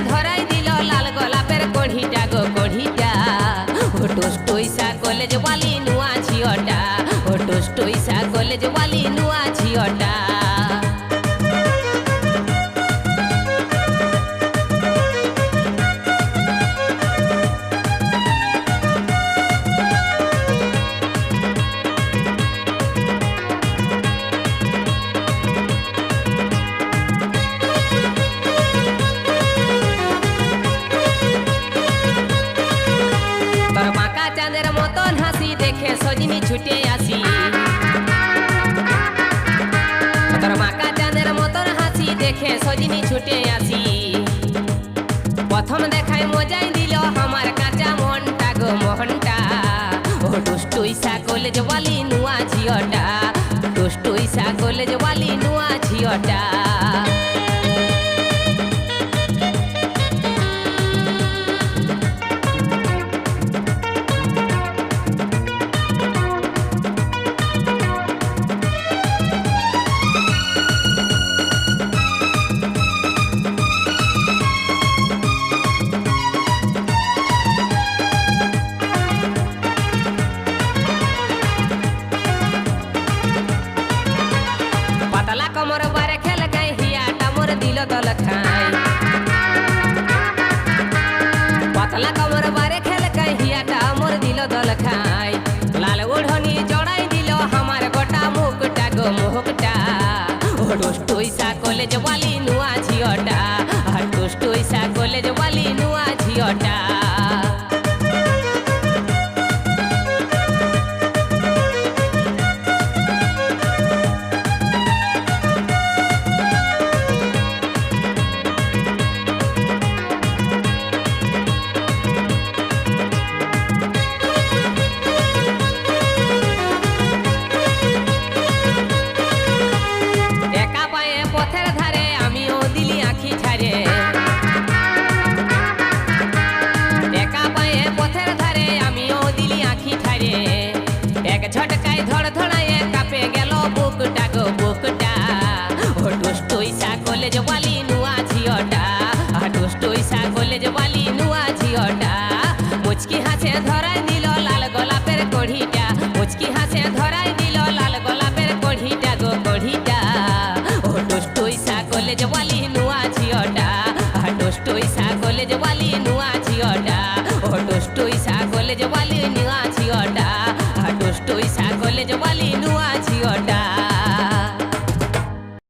ধরাই দিল লাল গোলাপের কড়িটা গো কড়িটা। ও টুসটুইসা কলেজ বালি নুয়া ঝিওটা, ও টুসটুইসা কলেজ বালি নুয়া ঝিওটা। তোর বাঁকা চাঁদের মতন হাসি দেখে সজনি ছুটে আসি, তোর বাঁকা চাঁদের মতন হাসি দেখে সজনি ছুটে আসি। প্রথম দেখায় মজাই দিল আমার কাঁচা মনটা গো মনটা। ও টুসটুইসা কলেজ বালি নুয়া ঝিওটা, টুসটুইসা কলেজ বালি নুয়া ঝিওটা। পাতলা কমর বারে খেল গাই হিয়াটা মোর দিল দল খাই, পাতলা কমর বারে খেল গাই হিয়াটা মোর দিল দল খাই। লাল ওढ़नी জড়াই দিল আমার গোটা মুখটা গো মুখটা। ও টুসটুইসা কলেজ বালি নুয়া ঝিওটা,